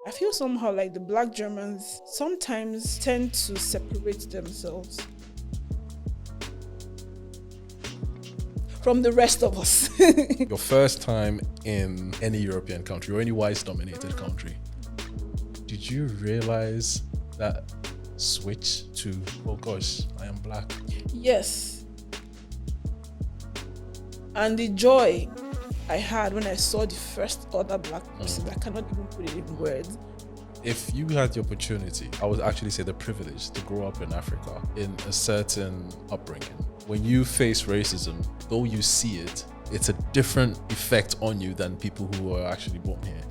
I feel somehow like the Black Germans sometimes tend to separate themselves from the rest of us. Your first time in any European country or any white-dominated country, did you realize that switch to, oh gosh, I am Black? Yes. And the joy I had when I saw the first other Black person, I cannot even put it in words. If you had the opportunity, I would actually say the privilege to grow up in Africa in a certain upbringing, when you face racism, though you see it, it's a different effect on you than people who are actually born here.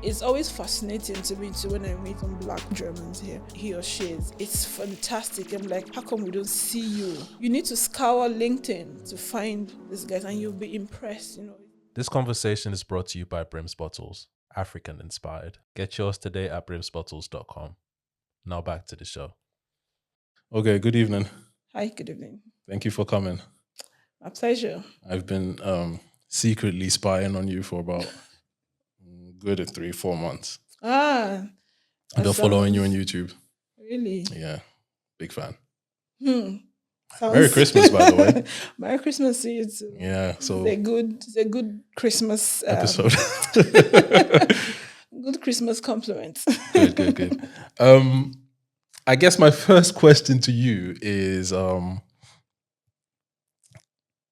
It's always fascinating to me too when I meet some Black Germans here, he or she is. It's fantastic. I'm like, how come we don't see you? You need to scour LinkedIn to find these guys and you'll be impressed, you know. This conversation is brought to you by Brim's Bottles, African inspired. Get yours today at brimsbottles.com. Now back to the show. Okay, good evening. Hi, good evening. Thank you for coming. My pleasure. I've been secretly spying on you for about good 3-4 months. I've been following you on YouTube. Really? Yeah, big fan. Merry Christmas, by the way. Merry Christmas to you too. Yeah, so it's a good Christmas episode. Good Christmas compliment. Good. I guess my first question to you is,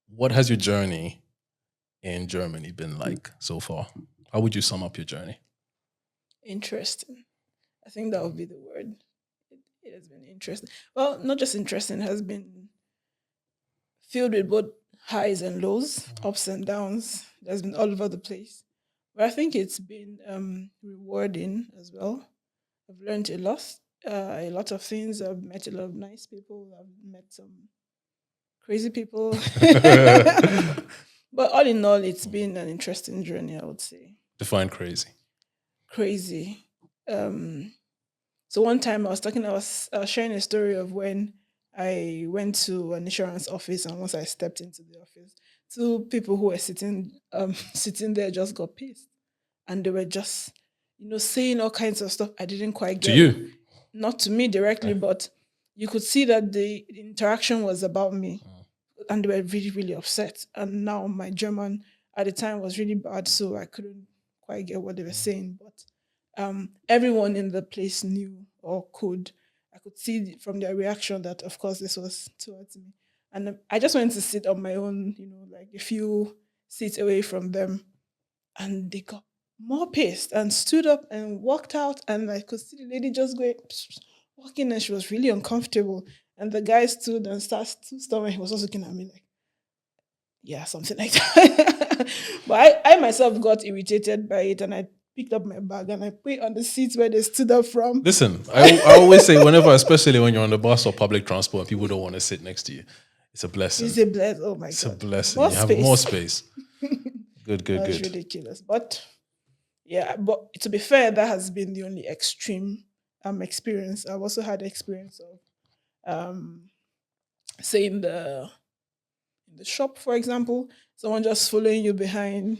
what has your journey in Germany been like so far? How would you sum up your journey? Interesting. I think that would be the word. It has been interesting. Well, not just interesting, it has been filled with both highs and lows, ups and downs. There's been all over the place. But I think it's been rewarding as well. I've learned a lot of things. I've met a lot of nice people. I've met some crazy people. But all in all, it's been an interesting journey, I would say. Define crazy. Crazy. So one time I was sharing a story of when I went to an insurance office, and once I stepped into the office, two people who were sitting there just got pissed. And they were just, saying all kinds of stuff I didn't quite get. To you? Not to me directly, but you could see that the interaction was about me. And they were really, really upset. And now my German at the time was really bad, so I couldn't quite get what they were saying. But everyone in the place knew or I could see from their reaction that, of course, this was towards me. And I just went to sit on my own, like a few seats away from them. And they got more pissed and stood up and walked out. And I could see the lady just going, walking, and she was really uncomfortable. And the guy stood and started and he was also looking at me like, yeah, something like that. But I myself got irritated by it, and I picked up my bag and I put it on the seats where they stood up from. Listen, I always say, especially when you're on the bus or public transport, people don't want to sit next to you. It's a blessing. It's a blessing. Oh my God. It's a blessing. You have more space. Good. That's ridiculous. But to be fair, that has been the only extreme experience. I've also had the experience of say in the shop, for example, someone just following you behind.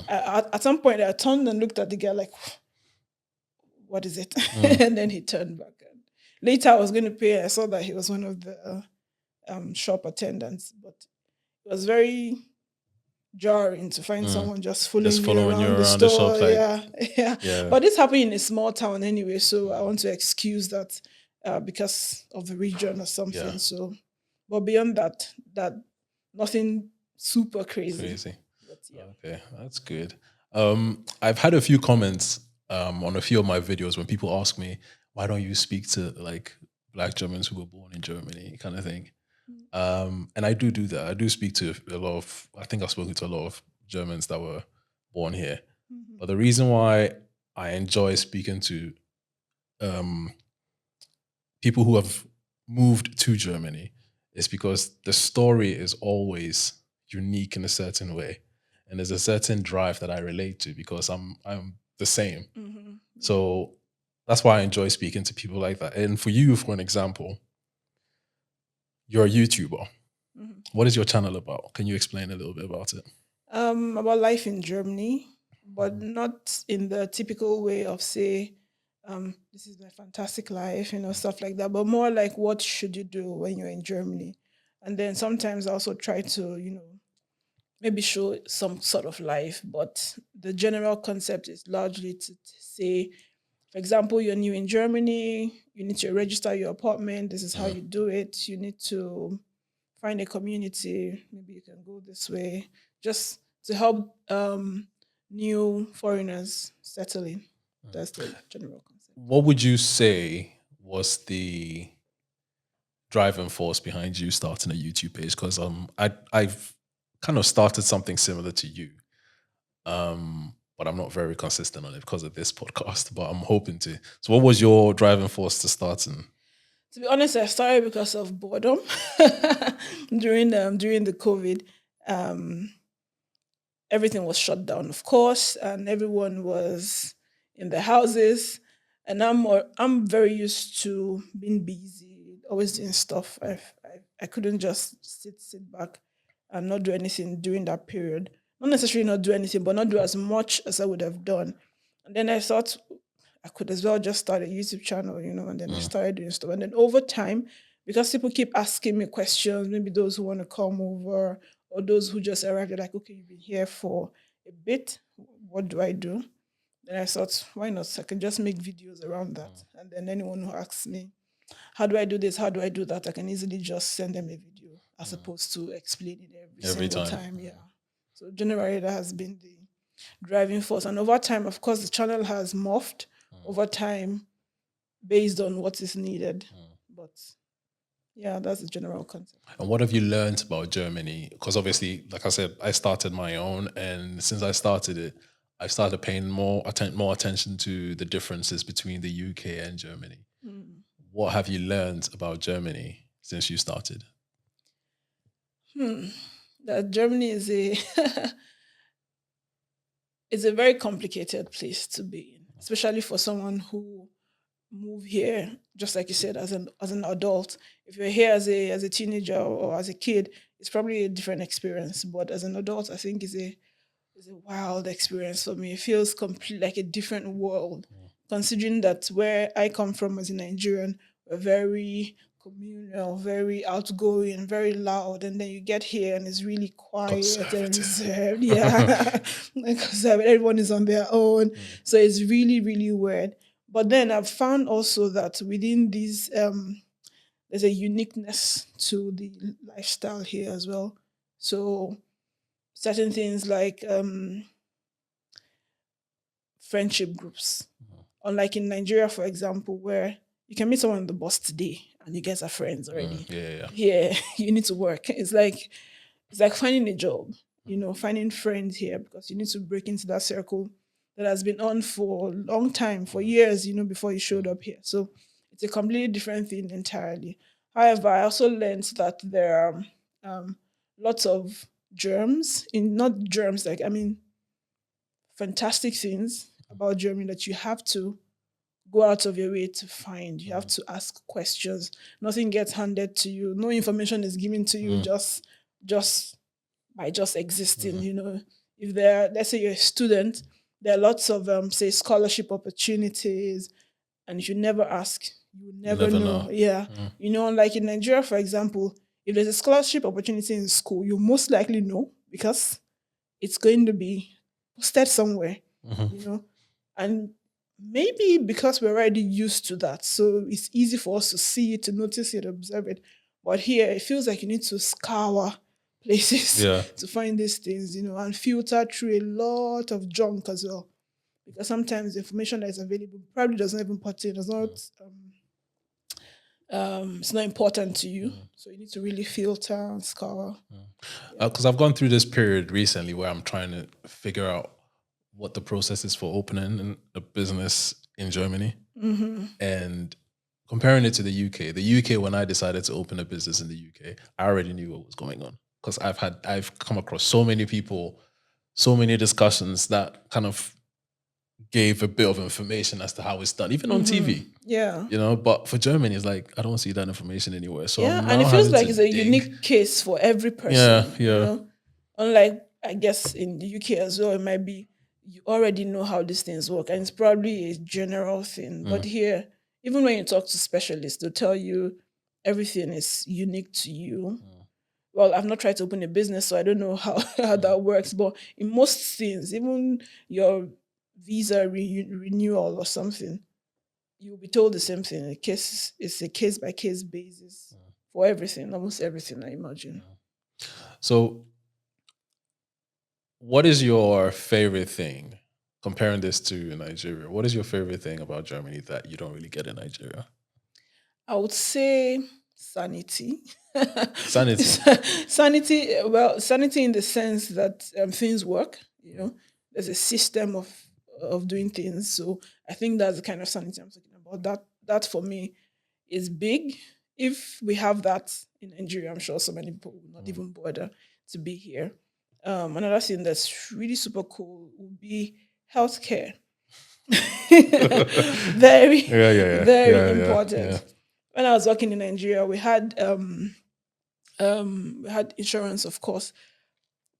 At some point I turned and looked at the guy like, what is it? And then he turned back. And later I was going to pay. I saw that he was one of the shop attendants, but it was very jarring to find someone just following you around the store. Yeah. But this happened in a small town anyway, so I want to excuse that because of the region or something. Yeah. So, but beyond that nothing super crazy. But, yeah. Okay, that's good. I've had a few comments on a few of my videos when people ask me, why don't you speak to like Black Germans who were born in Germany, kind of thing. And I do that. I do speak to a lot of, I think I've spoken to a lot of Germans that were born here. Mm-hmm. But the reason why I enjoy speaking to people who have moved to Germany is because the story is always unique in a certain way. And there's a certain drive that I relate to because I'm the same. Mm-hmm. So that's why I enjoy speaking to people like that. And for you, for an example, you're a YouTuber. Mm-hmm. What is your channel about? Can you explain a little bit about it? About life in Germany. but not in the typical way of say, this is my fantastic life, stuff like that, but more like what should you do when you're in Germany? And then sometimes I also try to, maybe show some sort of life, but the general concept is largely to say, for example, you're new in Germany, you need to register your apartment. This is how you do it. You need to find a community. Maybe you can go this way, just to help new foreigners settle in. That's the general concept. What would you say was the driving force behind you starting a YouTube page? Because I've kind of started something similar to you, but I'm not very consistent on it because of this podcast. But I'm hoping to. So, what was your driving force to starting? To be honest, I started because of boredom during the COVID. Everything was shut down, of course, and everyone was in their houses. And I'm very used to being busy, always doing stuff. I couldn't just sit back and not do anything during that period. Not necessarily not do anything, but not do as much as I would have done. And then I thought I could as well just start a YouTube channel, and then I started doing stuff. And then over time, because people keep asking me questions, maybe those who want to come over or those who just arrived, they're like, okay, you've been here for a bit. What do I do? Then I thought, why not? I can just make videos around that. And then anyone who asks me, how do I do this? How do I do that? I can easily just send them a video as opposed to explaining every single time. Yeah. So generally that has been the driving force. And over time, of course, the channel has morphed over time based on what is needed. But yeah, that's the general concept. And what have you learned about Germany? Because obviously, like I said, I started my own, and since I started it, I started paying more attention to the differences between the UK and Germany. What have you learned about Germany since you started? That Germany is it's a very complicated place to be in, especially for someone who moved here, just like you said, as an adult. If you're here as a teenager or as a kid, it's probably a different experience. But as an adult, I think it's a wild experience for me. It feels like a different world, considering that where I come from as a Nigerian, we're very communal, very outgoing, very loud, and then you get here and it's really quiet and reserved. Yeah, because everyone is on their own, so it's really, really weird. But then I've found also that within these, there's a uniqueness to the lifestyle here as well. So certain things like friendship groups, unlike in Nigeria, for example, where you can meet someone on the bus today and you guys are friends already. Yeah, you need to work. It's like finding a job, finding friends here, because you need to break into that circle that has been on for a long time, for years, before you showed up here. So it's a completely different thing entirely. However, I also learned that there are lots of germs, not germs, fantastic things about Germany that you have to go out of your way to find. You have to ask questions. Nothing gets handed to you. No information is given to you just by just existing. If let's say you're a student, there are lots of say scholarship opportunities, and if you never ask, you never know. Yeah, like in Nigeria, for example, if there's a scholarship opportunity in school, you most likely know because it's going to be posted somewhere. And maybe because we're already used to that, so it's easy for us to see it, to notice it, observe it. But here, it feels like you need to scour places to find these things, and filter through a lot of junk as well. Because sometimes the information that is available probably doesn't even pertain, it's not important to you. So you need to really filter and scour. Because I've gone through this period recently where I'm trying to figure out what the process is for opening a business in Germany. And comparing it to the UK, when I decided to open a business in the UK, I already knew what was going on. Because I've come across so many people, so many discussions that kind of gave a bit of information as to how it's done, even on TV. Yeah. But for Germany, it's like, I don't see that information anywhere. So and it feels like it's a unique case for every person. Yeah. Unlike, I guess, in the UK as well, it might be, you already know how these things work, and it's probably a general thing. But here, even when you talk to specialists, they'll tell you everything is unique to you. Well, I've not tried to open a business, so I don't know how, how that works. But in most things, even your visa renewal or something, you'll be told the same thing. It's a case by case basis for everything, almost everything, I imagine. So, what is your favorite thing? Comparing this to Nigeria, what is your favorite thing about Germany that you don't really get in Nigeria? I would say sanity. Sanity. Sanity. Well, sanity in the sense that things work. You know, there's a system of doing things. So I think that's the kind of sanity I'm talking about. That for me is big. If we have that in Nigeria, I'm sure so many people would not even bother to be here. Another thing that's really super cool would be healthcare. Very, very important. When I was working in Nigeria, we had insurance, of course,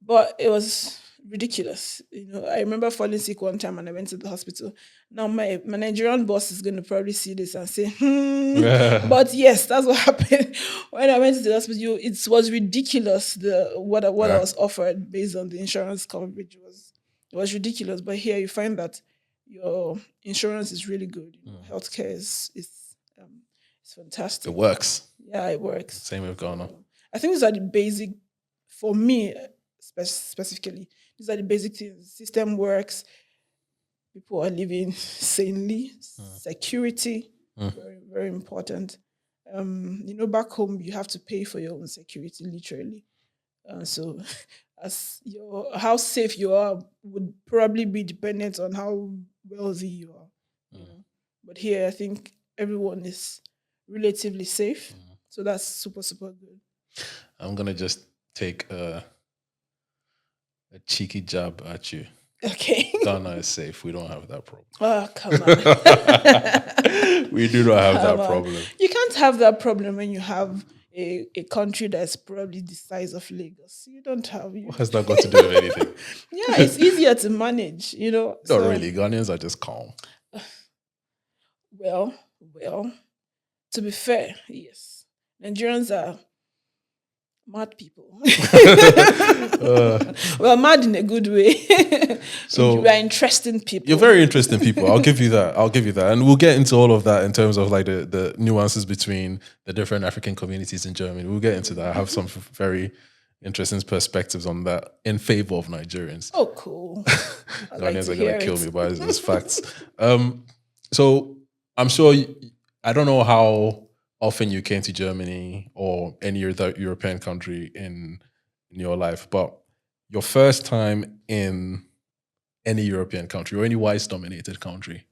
but it was ridiculous. You know, I remember falling sick one time and I went to the hospital. Now my Nigerian boss is going to probably see this and say, but yes, that's what happened. When I went to the hospital, it was ridiculous. What I was offered based on the insurance coverage was ridiculous. But here you find that your insurance is really good. You know, healthcare is fantastic. It works. Yeah, it works. Same with Ghana. I think these are the basic, for me specifically, these are the basic things. The system works. People are living sanely. Security, very, very important. You know, back home, you have to pay for your own security, literally. So how safe you are would probably be dependent on how wealthy you are. You know? But here, I think everyone is relatively safe. So that's super, super good. I'm going to just take a cheeky jab at you. Okay. Ghana is safe. We don't have that problem. Oh, come on. We do not have that problem. You can't have that problem when you have a country that's probably the size of Lagos. You don't have... What has that got to do with anything? Yeah, it's easier to manage, you know. Not really. Ghanaians are just calm. Well, to be fair, yes. Nigerians are mad people. Well, mad in a good way. So we are interesting people. You're very interesting people. I'll give you that. And we'll get into all of that in terms of like the nuances between the different African communities in Germany. We'll get into that. I have some very interesting perspectives on that in favor of Nigerians. Oh, cool. Ghanaians are going to kill me, but it's facts. So I'm sure, I don't know how often you came to Germany or any other European country in your life, but your first time in any European country or any white-dominated country,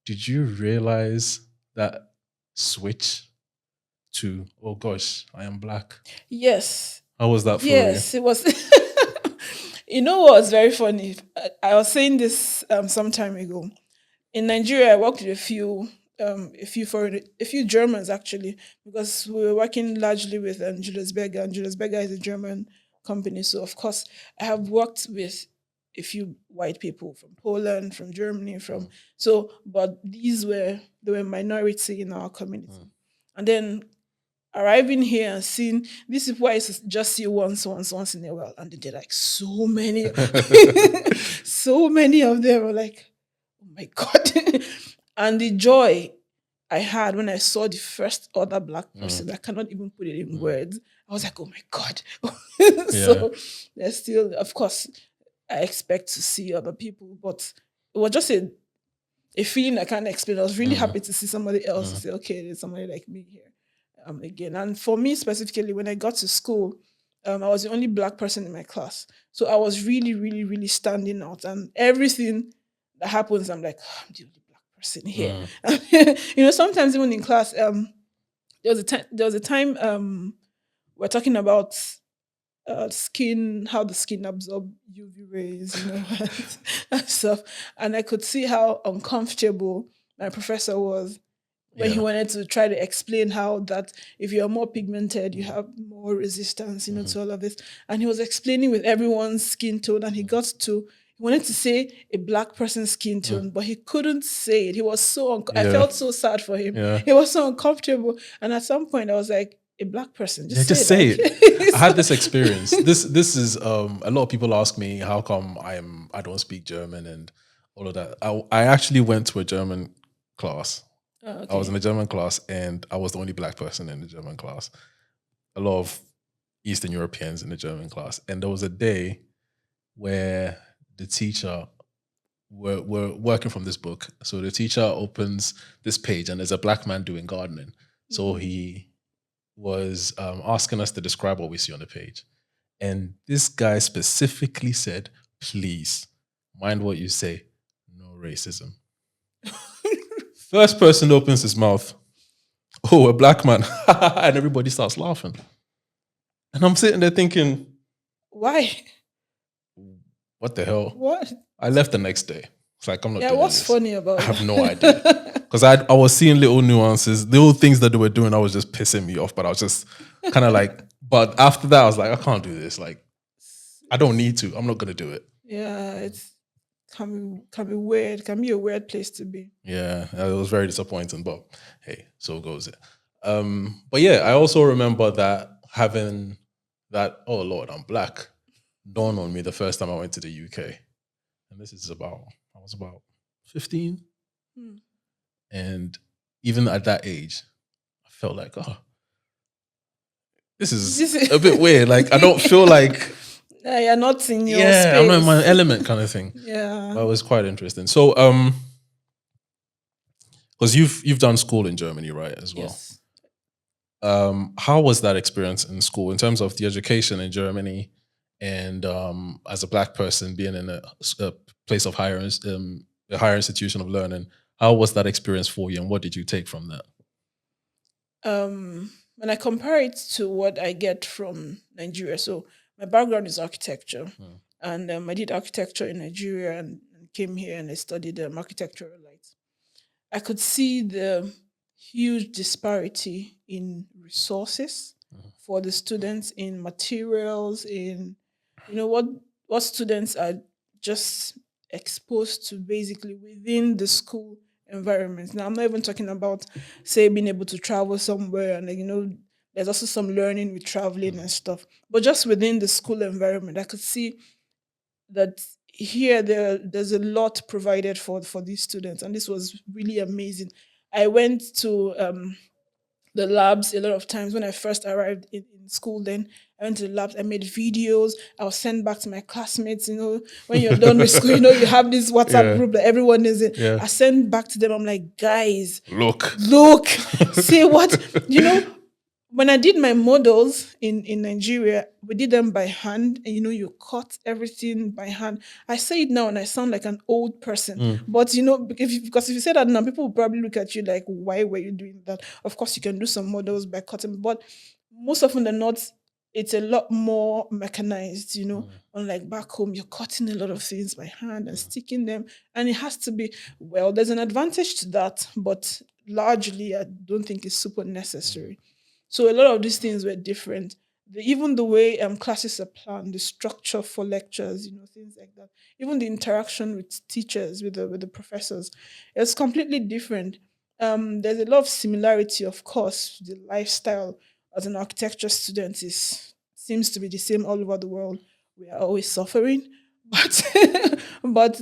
did you realize that switch to, oh gosh, I am black? Yes. How was that for you? Yes, it was. You know what was very funny? I was saying this some time ago. In Nigeria, I worked with a few Germans actually, because we were working largely with Julius Berger, and Julius Berger is a German company. So of course, I have worked with a few white people from Poland, from Germany, but they were minority in our community. And then arriving here and seeing these people I just see once in a while, and they're like so many, so many of them were like, oh my God. And the joy I had when I saw the first other black person, I cannot even put it in words. I was like, oh my God. So there's still, of course, I expect to see other people, but it was just a feeling I can't explain. I was really happy to see somebody else and say, okay, there's somebody like me here again. And for me specifically, when I got to school, I was the only black person in my class. So I was really, really, really standing out. And everything that happens, I'm like, oh, I'm the only black person here. You know, sometimes even in class, there was a time we're talking about skin, how the skin absorbs UV rays, you know, and stuff. And I could see how uncomfortable my professor was when he wanted to try to explain how that if you're more pigmented, you have more resistance, you know, to all of this. And he was explaining with everyone's skin tone, and he He wanted to say a black person's skin tone, but he couldn't say it. He was so I Yeah. felt so sad for him. Yeah. He was so uncomfortable. And at some point I was like, a black person, Yeah, just just say say that. it. I had this experience. This is a lot of people ask me how come I don't speak German and all of that. I actually went to a German class. Oh, I was okay. in a German class and I was the only black person in the German class. A lot of Eastern Europeans in the German class. And there was a day where the teacher we're working from this book. So the teacher opens this page and there's a black man doing gardening. So he was asking us to describe what we see on the page. And this guy specifically said, please mind what you say, no racism. First person opens his mouth, oh, a black man. And everybody starts laughing. And I'm sitting there thinking, Why? what the hell? What? I left the next day. It's like, I'm not Yeah, doing what's this. funny about I have it? no idea. Because I was seeing little nuances, little things that they were doing, I was just pissing me off. But I was just kind of like, but after that, I was like, I can't do this. Like, I don't need to. I'm not going to do it. Yeah, it's can be weird. Can be a weird place to be. Yeah, it was very disappointing. But hey, so goes it. But yeah, I also remember that having that, oh Lord, I'm black, dawned on me the first time I went to the UK. And this is I was about 15. Hmm. And even at that age, I felt like, oh, this is a bit weird. Like, I don't feel like, You're not in your yeah, space. I'm not in my element kind of thing. Yeah. That was quite interesting. So, because you've done school in Germany, right, as well? Yes. How was that experience in school in terms of the education in Germany and as a black person being in a place of a higher institution of learning? How was that experience for you, and what did you take from that? When I compare it to what I get from Nigeria, so my background is architecture, and I did architecture in Nigeria and came here and I studied architectural lights. I could see the huge disparity in resources for the students, in materials, in what students are just exposed to basically within the school environment. Now I'm not even talking about say being able to travel somewhere and there's also some learning with traveling and stuff. But just within the school environment, I could see that here there's a lot provided for these students, and this was really amazing. I went to the labs a lot of times when I first arrived in school. Then I went to the labs, I made videos, I was sent back to my classmates. When you're done with school, you have this WhatsApp Yeah. group that everyone is in. Yeah. I sent back to them, I'm like, guys, Look, see what, when I did my models in Nigeria, we did them by hand, and you cut everything by hand. I say it now and I sound like an old person, but because if you say that now, people will probably look at you like, why were you doing that? Of course, you can do some models by cutting, but most often than not, it's a lot more mechanized. Unlike back home, you're cutting a lot of things by hand and sticking them, and it has to be well. There's an advantage to that, but largely, I don't think it's super necessary. So a lot of these things were different. Even the way classes are planned, the structure for lectures, things like that. Even the interaction with teachers, with the professors, it's completely different. There's a lot of similarity, of course. The lifestyle as an architecture student seems to be the same all over the world. We are always suffering, but but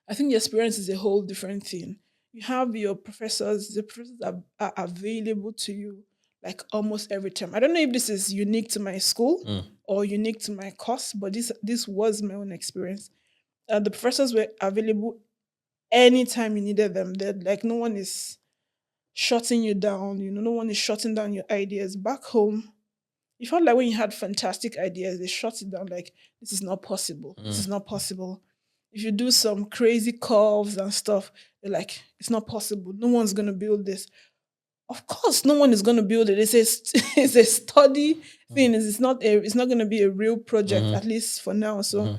I think the experience is a whole different thing. You have your professors, the professors are available to you like almost every time. I don't know if this is unique to my school or unique to my course, but this was my own experience. The professors were available anytime you needed them. They're like no one is shutting you down, no one is shutting down your ideas. Back home, you felt like when you had fantastic ideas, they shut it down like this is not possible. This is not possible. If you do some crazy curves and stuff, they're like, it's not possible. No one's gonna build this. Of course, no one is gonna build it. It's a study thing. It's not gonna be a real project, at least for now. So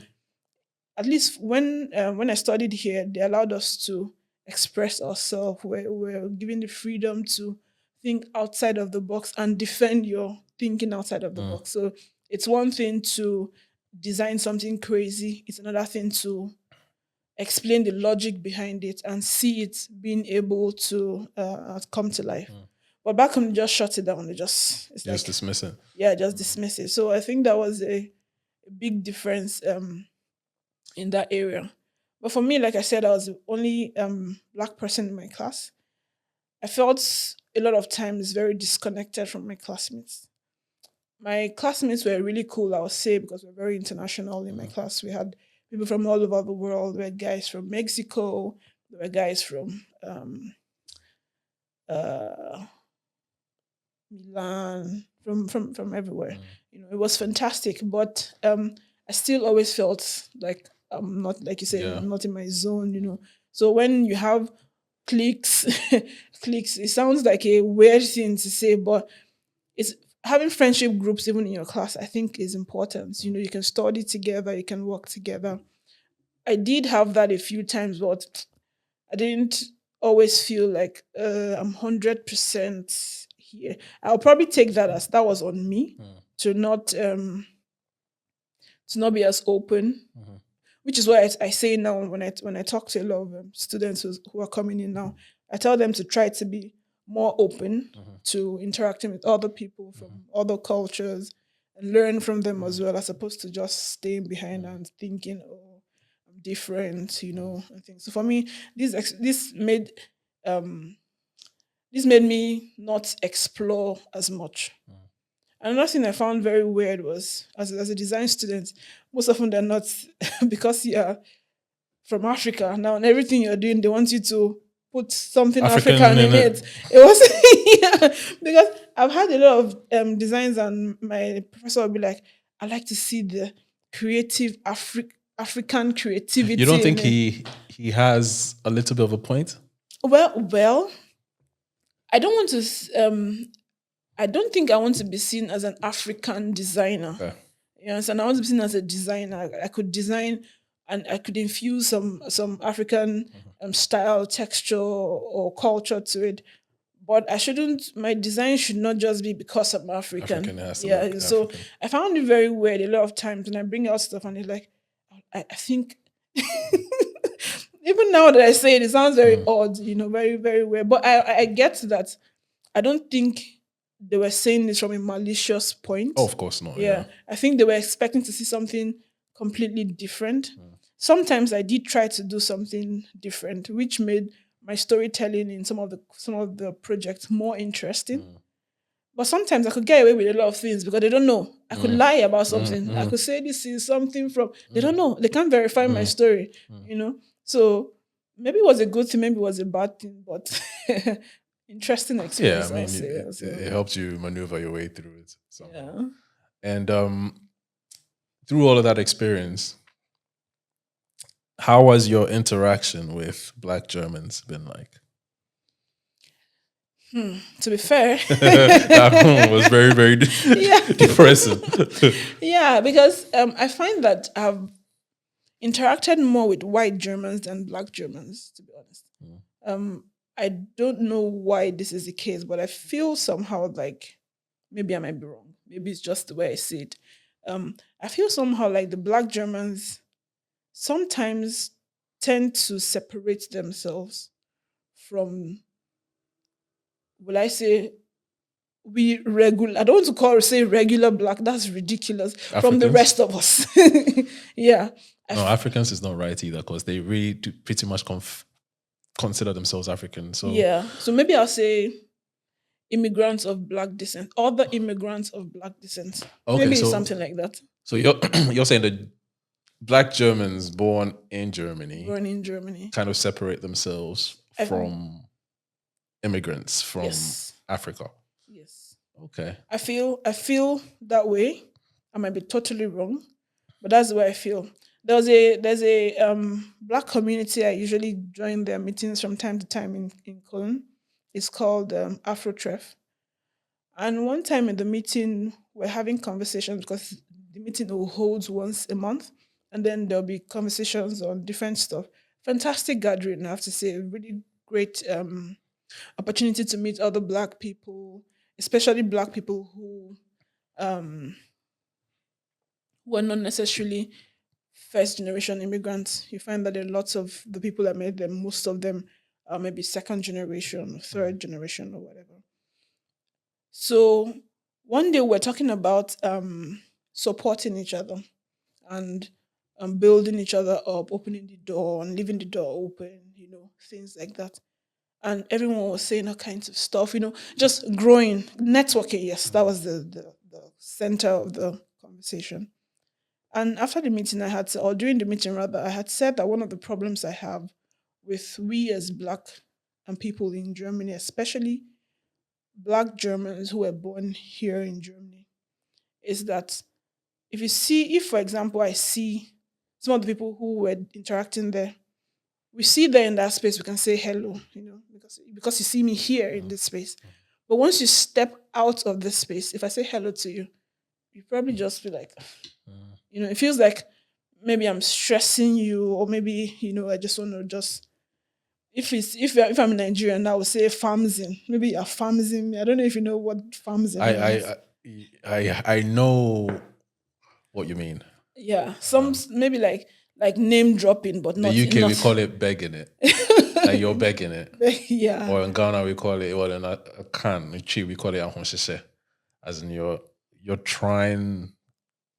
at least when I studied here, they allowed us to express ourselves. We're given the freedom to think outside of the box and defend your thinking outside of the box. So it's one thing to design something crazy. It's another thing to explain the logic behind it and see it being able to come to life. But back home, they just shut it down. They just, it's Just like, dismiss it. yeah, just dismiss it. So I think that was a big difference in that area. But for me, like I said, I was the only black person in my class. I felt a lot of times very disconnected from my classmates. My classmates were really cool, I would say, because we're very international in my class. We had people from all over the world. We had guys from Mexico. There were guys from uh, Milan, from everywhere. You know, it was fantastic. But I still always felt like I'm not, like you said, Yeah. I'm not in my zone. You know, so when you have cliques, cliques, it sounds like a weird thing to say, but it's having friendship groups even in your class. I think is important. You know, you can study together, you can work together. I did have that a few times, but I didn't always feel like I'm 100% here. I'll probably take that as that was on me to not be as open, which is why I say now when I talk to a lot of students who are coming in now, I tell them to try to be more open to interacting with other people from other cultures and learn from them as well, as opposed to just staying behind and thinking, oh, I'm different, you know, and things. So for me, this made um this made me not explore as much. Another thing I found very weird was as a design student, most often they're not because you're from Africa now and everything you're doing, they want you to put something African in it. It was yeah, because I've had a lot of designs and my professor would be like, I like to see the creative African creativity You don't in think it. he has a little bit of a point? Well, I don't want to I don't think I want to be seen as an African designer. Okay. You understand? I want to be seen as a designer. I could design and I could infuse some African style, texture, or culture to it. But I shouldn't. My design should not just be because I'm African. African, it has to Yeah. look So African. I found it very weird a lot of times when I bring out stuff and it's like, I think. Even now that I say it, it sounds very odd, you know, very, very weird. But I get that. I don't think they were saying this from a malicious point. Oh, of course not. Yeah. I think they were expecting to see something completely different. Sometimes I did try to do something different, which made my storytelling in some of the projects more interesting. But sometimes I could get away with a lot of things because they don't know. I could lie about something. I could say this is something from they don't know. They can't verify my story, you know. So maybe it was a good thing, maybe it was a bad thing, but interesting Yeah, experience. I mean, I'll say it, as it well. helps you maneuver your way through it somehow. Yeah. And through all of that experience, how has your interaction with Black Germans been like? To be fair, That was very, very yeah, depressing. yeah, because I find that I've interacted more with white Germans than Black Germans. To be honest, um, I don't know why this is the case, but I feel somehow like maybe I might be wrong. Maybe it's just the way I see it. I feel somehow like the Black Germans sometimes tend to separate themselves from, will I say, we regular. I don't want to say regular Black. That's ridiculous. From the Africans? rest of us, yeah. No, Africans is not right either because they really do pretty much consider themselves African. So Yeah. So maybe I'll say immigrants of Black descent, other immigrants of Black descent. Okay, Maybe it's so- something like that. so you're saying that Black Germans born in Germany Born in Germany. kind of separate themselves from immigrants from Yes. Africa. Yes. Okay. I feel that way. I might be totally wrong, but that's the way I feel. There's a Black community. I usually join their meetings from time to time in Cologne. It's called Afro-Tref. And one time in the meeting, we're having conversations because the meeting will hold once a month, and then there'll be conversations on different stuff. Fantastic gathering, I have to say. Really great opportunity to meet other Black people, especially Black people um, who are not necessarily first generation immigrants. You find that there are lots of the people that made them, most of them are maybe second generation, third generation, or whatever. So one day we're talking about supporting each other and building each other up, opening the door and leaving the door open, things like that. And everyone was saying all kinds of stuff, just growing, networking. Yes, that was the center of the conversation. And after the meeting, or during the meeting rather, I had said that one of the problems I have with we as Black and people in Germany, especially Black Germans who were born here in Germany, is that if for example, I see some of the people who were interacting there, we see there in that space, we can say hello, because you see me here in this space. But once you step out of this space, if I say hello to you, you probably just feel like, it feels like maybe I'm stressing you, or maybe, I just want to just, if I'm Nigerian, I would say farmsing. Maybe you're farmsing me. I don't know if you know what farmsing means. I know what you mean. Yeah, some maybe like name dropping, but not The UK we enough. call it begging it. Like you're begging it. Yeah. Or in Ghana we call it, well in a can, in Chi we call it ahonsese. As in you're trying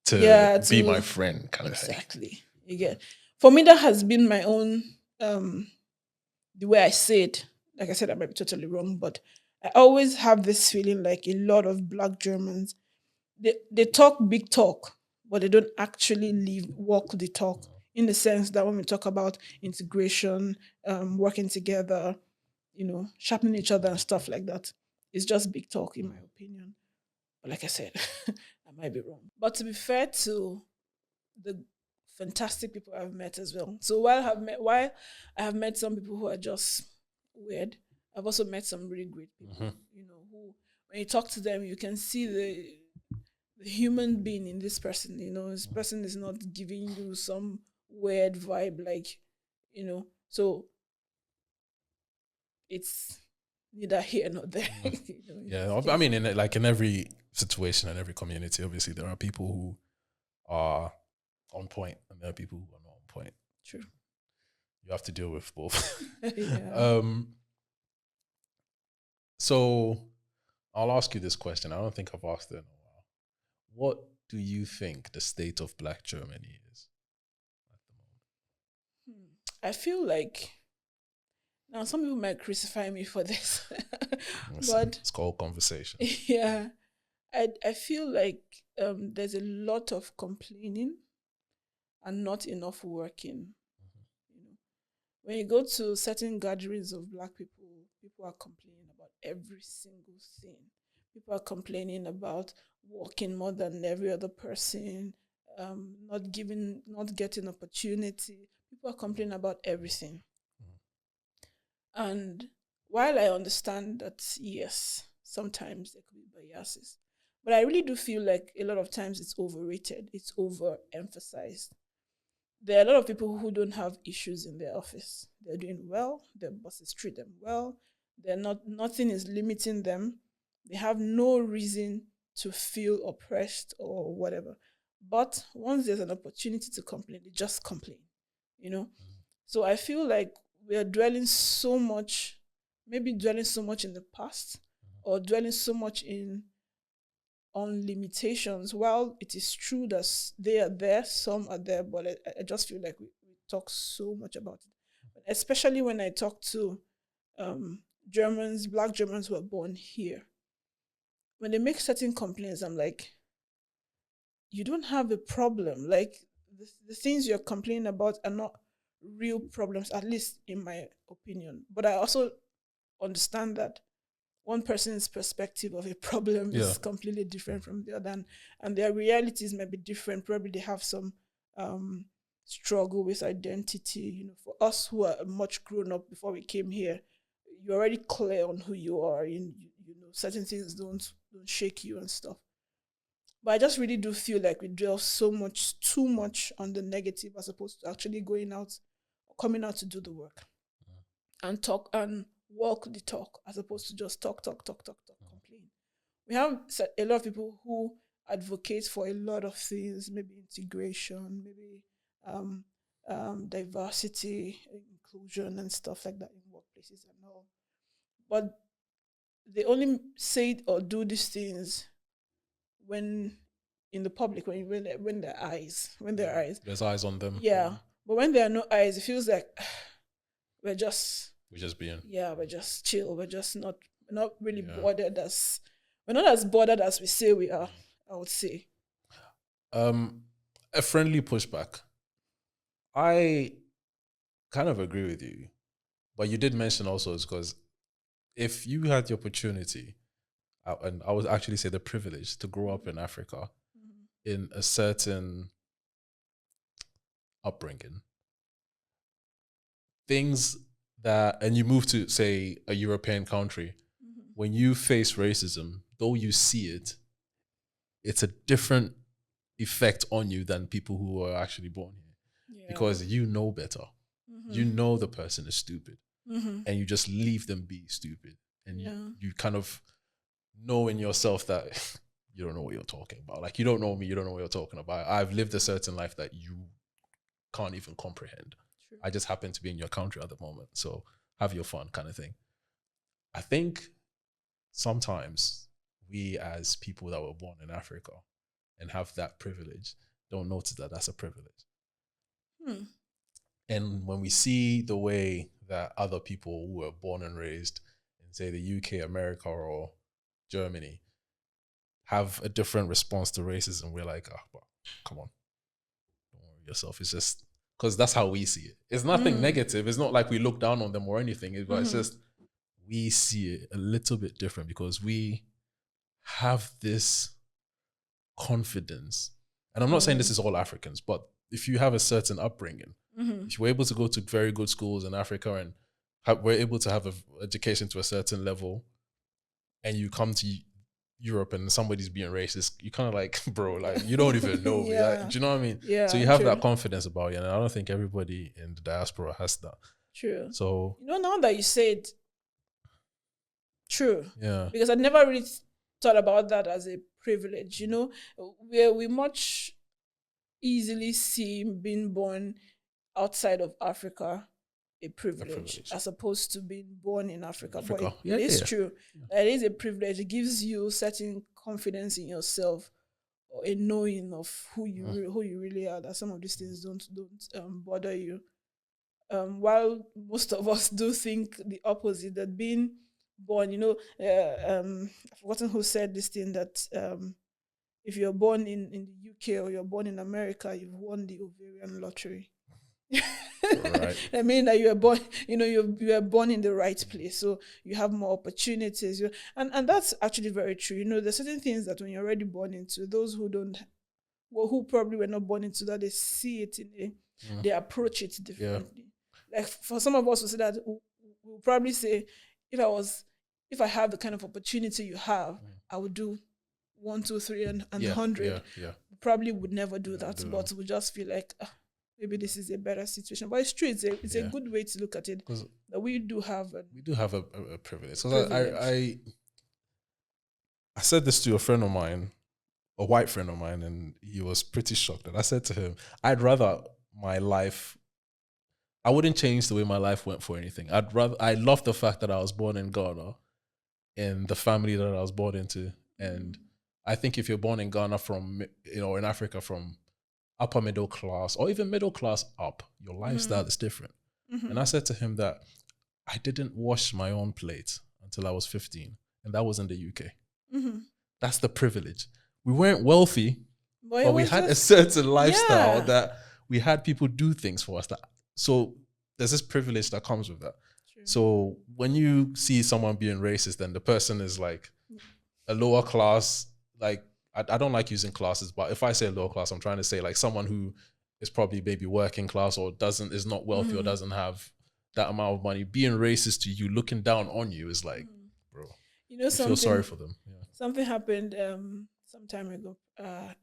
to be my friend kind of thing. Exactly. You get. For me, that has been my own the way I say it. Like I said, I might be totally wrong, but I always have this feeling like a lot of Black Germans, they talk big talk, but they don't actually walk the talk, in the sense that when we talk about integration, working together, sharpening each other and stuff like that, it's just big talk, in my opinion. But like I said, I might be wrong. But to be fair to the fantastic people I've met as well. So while I have met some people who are just weird, I've also met some really great people. Who, when you talk to them, you can see the human being in this person. This person is not giving you some weird vibe, like, so it's neither here nor there. Yeah, I mean, in every situation and every community, obviously there are people who are on point and there are people who are not on point. True. You have to deal with both. Yeah. So I'll ask you this question. I don't think I've asked it in a while. What do you think the state of Black Germany is at the moment? I feel like, now some people might crucify me for this, but it's called conversation. Yeah, I feel like there's a lot of complaining and not enough working. When you go to certain gatherings of Black people, people are complaining about every single thing. People are complaining about working more than every other person, not getting opportunity. People are complaining about everything. And while I understand that, yes, sometimes there could be biases, but I really do feel like a lot of times it's overrated, it's overemphasized. There are a lot of people who don't have issues in their office. They're doing well, their bosses treat them well, nothing is limiting them. They have no reason to feel oppressed or whatever. But once there's an opportunity to complain, they just complain, So I feel like we are maybe dwelling so much in the past, or dwelling so much on limitations. While it is true that they are there, some are there, but I just feel like we talk so much about it. Especially when I talk to Black Germans who are born here. When they make certain complaints, I'm like, you don't have a problem. Like, the things you're complaining about are not real problems, at least in my opinion. But I also understand that one person's perspective of a problem is completely different from the other, and their realities might be different. Probably they have some struggle with identity. For us who are much grown up before we came here, you're already clear on who you are. Certain things don't shake you and stuff. But I just really do feel like we dwell too much on the negative, as opposed to actually coming out to do the work and talk and walk the talk, as opposed to just talk, complain. We have a lot of people who advocate for a lot of things, maybe integration, maybe um, diversity, inclusion, and stuff like that in workplaces and all. But they only say it or do these things when in the public, when there are eyes, when there are eyes. There's eyes on them. Yeah. But when there are no eyes, it feels like we're just being. Yeah, we're just chill. We're just not really bothered as we're not as bothered as we say we are, I would say. A friendly pushback. I kind of agree with you, but you did mention also is because if you had the opportunity, and I would actually say the privilege to grow up in Africa in a certain upbringing, things that, and you move to, say, a European country, when you face racism, though you see it, it's a different effect on you than people who are actually born here. Because you know better. You know the person is stupid. And you just leave them be stupid. And you kind of know in yourself that you don't know what you're talking about. Like, you don't know me, you don't know what you're talking about. I've lived a certain life that you can't even comprehend. True. I just happen to be in your country at the moment. So have your fun kind of thing. I think sometimes we as people that were born in Africa and have that privilege don't notice that that's a privilege. And when we see the way that other people who were born and raised in, say, the UK, America, or Germany have a different response to racism, we're like, but come on, don't worry yourself. It's just because that's how we see it. It's nothing negative. It's not like we look down on them or anything. But it's just we see it a little bit different because we have this confidence. And I'm not saying this is all Africans, but if you have a certain upbringing, if you're able to go to very good schools in Africa and we're able to have an education to a certain level, and you come to Europe and somebody's being racist, you kind of like, bro, like, you don't even know me. Like, do you know what I mean? Yeah. So you have that confidence about you, and I don't think everybody in the diaspora has that. True. So, now that you said, true. Yeah. Because I never really thought about that as a privilege. Where we much easily see being born outside of Africa a privilege as opposed to being born in Africa. But it is true. It is a privilege. It gives you certain confidence in yourself, or a knowing of who you really are, that some of these things don't bother you. While most of us do think the opposite, that being born, I've forgotten who said this thing, that if you're born in the UK or you're born in America, you've won the ovarian lottery. Right. I mean that you are born, you are born in the right place, so you have more opportunities. And that's actually very true. There's certain things that when you're already born into, those who probably were not born into that, they see it they approach it differently. Like for some of us who say that, we'll probably say, if I have the kind of opportunity you have, I would do 1, 2, 3, and 100. Probably would never do that, but we just feel like maybe this is a better situation. But it's true. It's a good way to look at it. That we do have a privilege. So I said this to a friend of mine, a white friend of mine, and he was pretty shocked. And I said to him, I'd rather my life, I wouldn't change the way my life went for anything. I love the fact that I was born in Ghana, in the family that I was born into. And I think if you're born in Ghana from, in Africa, from upper middle class or even middle class up, your lifestyle is different. And I said to him that I didn't wash my own plate until I was 15. And that was in the UK. That's the privilege. We weren't wealthy, but we had a certain lifestyle that we had people do things for us. So there's this privilege that comes with that. True. So when you see someone being racist, then the person is like a lower class, like, I don't like using classes, but if I say lower class, I'm trying to say like someone who is probably maybe working class or is not wealthy or doesn't have that amount of money. Being racist to you, looking down on you is like, bro, you feel sorry for them. Yeah. Something happened some time ago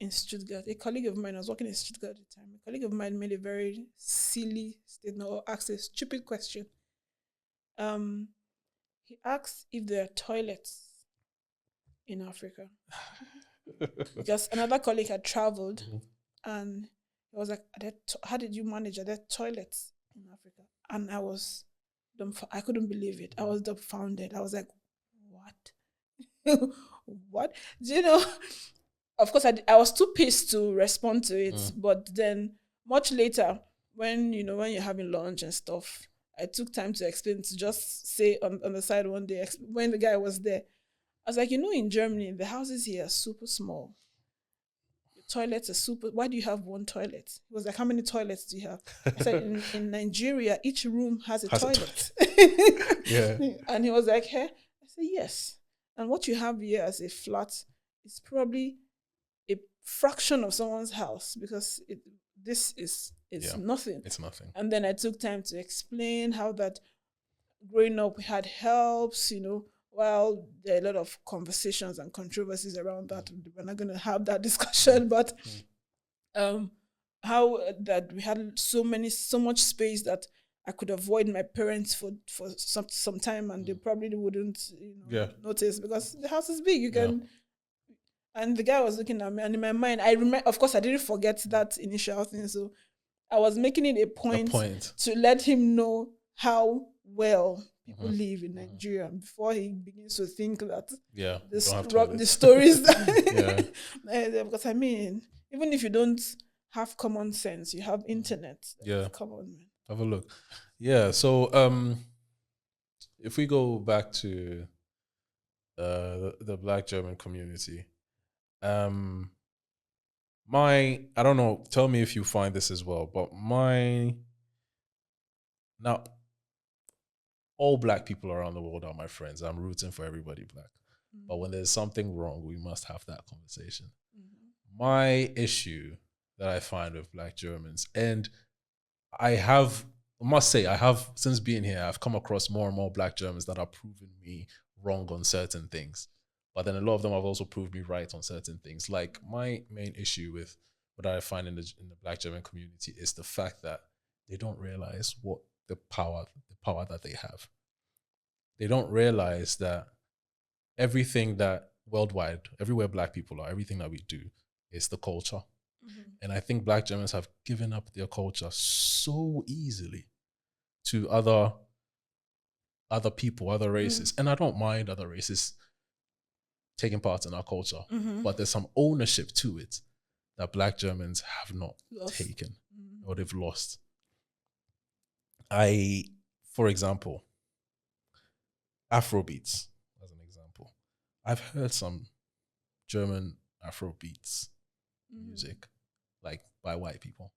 in Stuttgart. A colleague of mine, I was working in Stuttgart at the time, a colleague of mine made a very silly statement or asked a stupid question. He asked if there are toilets in Africa. because another colleague had traveled, and he was like, "How did you manage? Are there toilets in Africa?" And I was, I couldn't believe it. I was dumbfounded. I was like, "What? What?" Do you know? Of course, I was too pissed to respond to it. But then, much later, when when you're having lunch and stuff, I took time to explain, to just say on the side one day when the guy was there. I was like, in Germany, the houses here are super small. The toilets are super. Why do you have one toilet? He was like, how many toilets do you have? I said, in Nigeria, each room has a toilet. Yeah. And he was like, hey? I said, yes. And what you have here as a flat is probably a fraction of someone's house, because this is nothing. It's nothing. And then I took time to explain how that growing up we had helps, while there are a lot of conversations and controversies around that. We're not going to have that discussion, but how that we had so much space that I could avoid my parents for some time, and they probably wouldn't notice, because the house is big. You can. And the guy was looking at me, and in my mind, I remember. Of course, I didn't forget that initial thing, so I was making it a point to let him know how well people live in Nigeria before he begins to think that the stories that because I mean, even if you don't have common sense, you have internet. Come on, man. Have a look. Yeah. So if we go back to the Black German community, I don't know, tell me if you find this as well, but now all Black people around the world are my friends. I'm rooting for everybody Black. But when there's something wrong, we must have that conversation. My issue that I find with Black Germans, and I must say, since being here, I've come across more and more Black Germans that are proving me wrong on certain things. But then a lot of them have also proved me right on certain things. Like, my main issue with what I find in the Black German community is the fact that they don't realize what the power that they have. They don't realize that everything that worldwide, everywhere Black people are, everything that we do is the culture. And I think Black Germans have given up their culture so easily to other people, other races. And I don't mind other races taking part in our culture, but there's some ownership to it that Black Germans have not taken or they've lost. For example, Afro-beats, as an example. I've heard some German Afro-beats music, like by white people.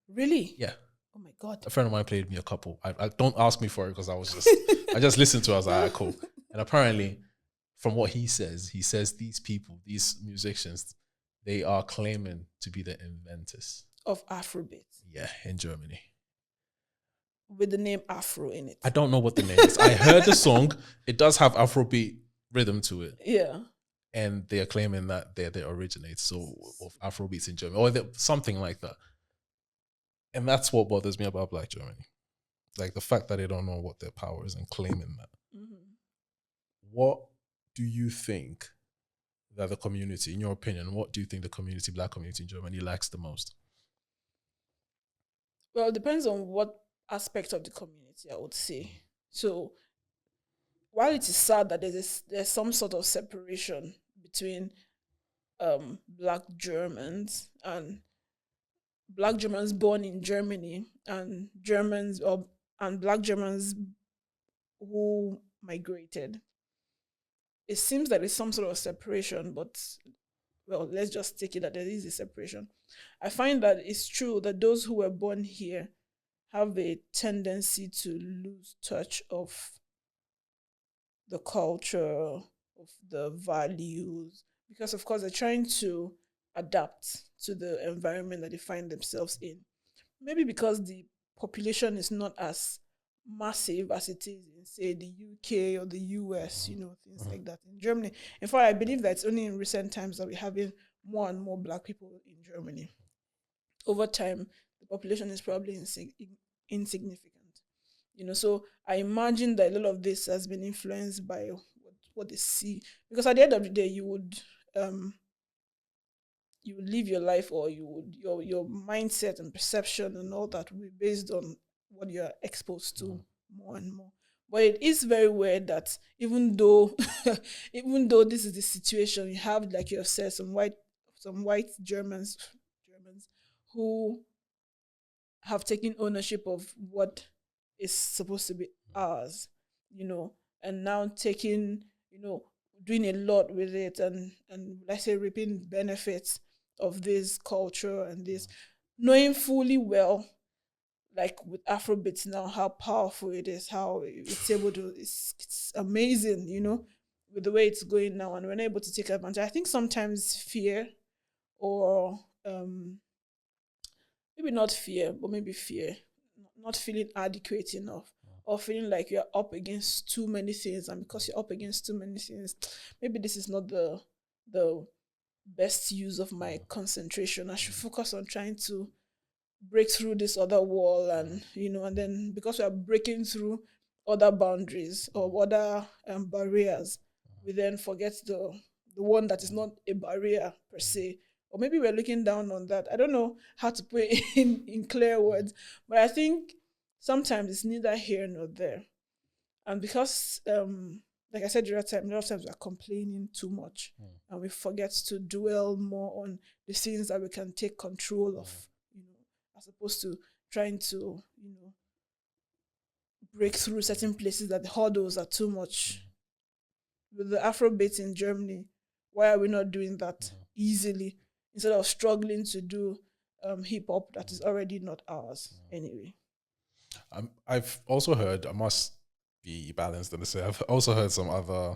Really? Yeah. Oh my God. A friend of mine played me a couple. I don't ask me for it, because I just listened to it. I was like, ah, cool. And apparently, from what he says these people, these musicians, they are claiming to be the inventors of Afro-beats. Yeah, in Germany. With the name Afro in it. I don't know what the name is. I heard the song. It does have Afrobeat rhythm to it. Yeah. And they are claiming that they're the originators of Afrobeats in Germany, or something like that. And that's what bothers me about Black Germany. Like, the fact that they don't know what their power is and claiming that. What do you think that the community, in your opinion, what do you think the Black community in Germany lacks the most? Well, it depends on what aspect of the community, I would say. So, while it is sad that there's some sort of separation between Black Germans and Black Germans born in Germany and Black Germans who migrated, it seems that there's some sort of separation, but well, let's just take it that there is a separation. I find that it's true that those who were born here have a tendency to lose touch of the culture, of the values, because of course they're trying to adapt to the environment that they find themselves in. Maybe because the population is not as massive as it is in, say, the UK or the US, things like that. In Germany, in fact, I believe that it's only in recent times that we're having more and more Black people in Germany. Over time, the population is probably insignificant. So I imagine that a lot of this has been influenced by what they see. Because at the end of the day, you would you live your life, or you would your mindset and perception and all that will be based on what you're exposed to more and more. But it is very weird that even though even though this is the situation, you have, like you have said, some white Germans who have taken ownership of what is supposed to be ours, and now taking, doing a lot with it, and let's say reaping benefits of this culture and this, knowing fully well, like with Afrobeats now, how powerful it is, how it's able to, it's amazing, with the way it's going now, and we're able to take advantage. I think sometimes fear, or maybe not fear, but maybe fear, not feeling adequate enough, or feeling like you're up against too many things, and because you're up against too many things, maybe this is not the best use of my concentration. I should focus on trying to break through this other wall, and and then because we are breaking through other boundaries or other barriers, we then forget the one that is not a barrier per se. Or maybe we're looking down on that. I don't know how to put it in clear words, but I think sometimes it's neither here nor there. And because, like I said the other time, a lot of times we're complaining too much, and we forget to dwell more on the things that we can take control of, as opposed to trying to, break through certain places that the hurdles are too much. With the Afro-beats in Germany, why are we not doing that easily, instead of struggling to do hip hop that is already not ours anyway? I've also heard, I must be balanced and say, I've also heard some other,